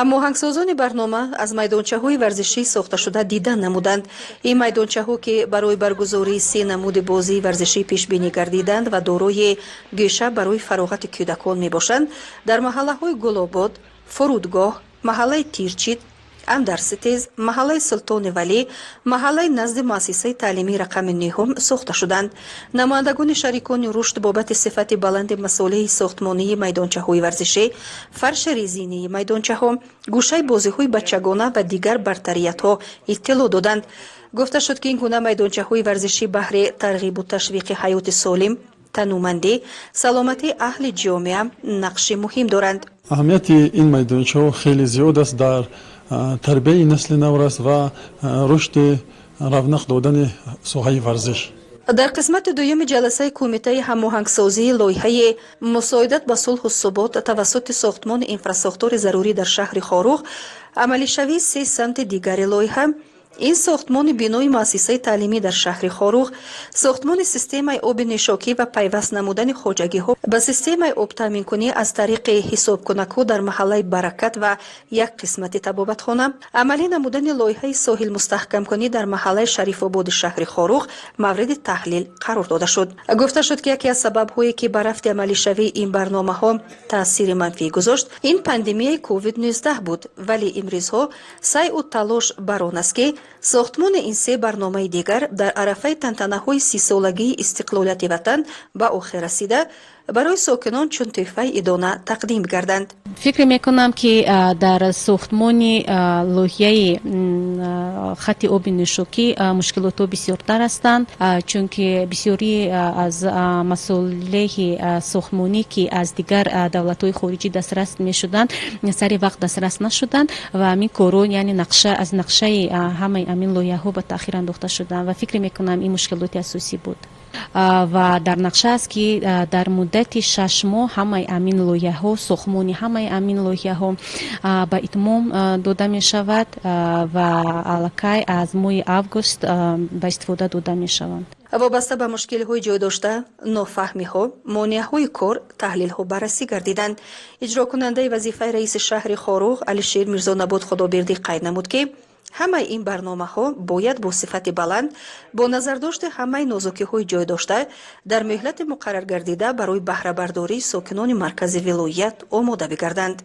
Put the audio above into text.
ҳамоҳангсозони барнома аз майдончаҳои варзишӣ сохташуда дидан намуданд. Ин майдончаҳо ки барои баргузории 3 намуди бозии варзишӣ пешбинӣ гардиданд ва дорои гӯша барои фароғати кӯдакон мебошанд, дар маҳаллаҳои Гулобод, Фурудгоҳ, маҳаллаи Тирчит, Андарситез, маҳаллаи Султони Валӣ, маҳаллаи назди муассисаи таълимии рақами 9 сохта шуданд. намояндагони шарикони рушд бобати сифати баланди масолиҳи сохтмонии майдончаҳои варзишӣ, фарши резинии майдончаҳо, гӯшаи бозиҳои бачагона ва дигар бартариятҳо иттилоъ доданд. гуфта шуд ки ин гуна майдончаҳои варзишӣ баҳри тарғибу ташвиқи ҳаёти солим, танӯмандӣ, саломатии аҳли ҷомеа нақши муҳим доранд. аҳамияти ин майдончаҳо хеле зиёд аст дар тарбияи насли наврас ва рушди равнақ додани соҳаи варзиш. дар қисмати дуюми ҷаласаи кумитаи ҳамоҳангсозии лоиҳаи мусоидат ба сулҳу субот тавассути сохтмони инфрасохтори зарурӣ дар шаҳри Хорух амалишавии 3 самти дигари лоиҳа, ин сохтмони бинои муассисаи таълимӣ дар шаҳри Хорух, сохтмони системаи оби нишокӣ ва пайваст намудани хоҷагиҳо ба системаи обтаъминкунӣ аз тариқи ҳисобкунакҳо дар маҳаллаи Баракат ва як қисмати табобатхона, амалӣ намудани лоиҳаи соҳилмустаҳкамкунӣ дар маҳаллаи Шарифободи шаҳри Хорух мавриди таҳлил қарор дода шуд. гуфта шуд ки яке аз сабабҳое ки ба рафти амалишавии ин барномаҳо таъсири манфӣ гузошт, ин пандемияи COVID-19 буд, вале имрӯзҳо сайъу талош бар он аст ки сохтмони ин 3 барномаи дигар дар арафаи тантанаҳои 30-солагии истиқлолияти ватан ба охир расида барои сокинон чун тӯҳфаи идона тақдим гарданд. фикр мекунам ки дар сохтмони лоиҳаи хатти оби нӯшокӣ мушкилотҳо бисёртар ҳастанд, чунки бисёри аз масолеҳи сохтмонӣ ки аз дигар давлатҳои хориҷӣ дастрас мешуданд, сари вақт дастрас нашуданд ва ҳамин корҳо яъне аз нақшаи ҳамаи амин лоиҳаҳо ба таъхир андохта шуданд ва фикр мекунам ин мушкилоти асосӣ буд. ва дар нақша аст ки дар муддати 6 моҳ ҳамаи амин лоиҳаҳо, сохтмони ҳамаи амин лоиҳаҳо ба итмом дода мешавад ва аллакай аз моҳи август ба истифода дода мешаванд. вобаста ба мушкилиҳои ҷойдошта, нофаҳмиҳо, монеаҳои кор, таҳлилҳо баррасӣ гардиданд. иҷрокунандаи вазифаи раиси шаҳри Хорух Алишер Мирзонабод Худобердӣ қайд намуд ки ҳамаи ин барномаҳо бояд бо сифати баланд, бо назардошти ҳамаи нозукиҳои ҷойдошта дар муҳлати муқаррар гардида барои баҳрабардории сокинони маркази вилоят омода бигарданд.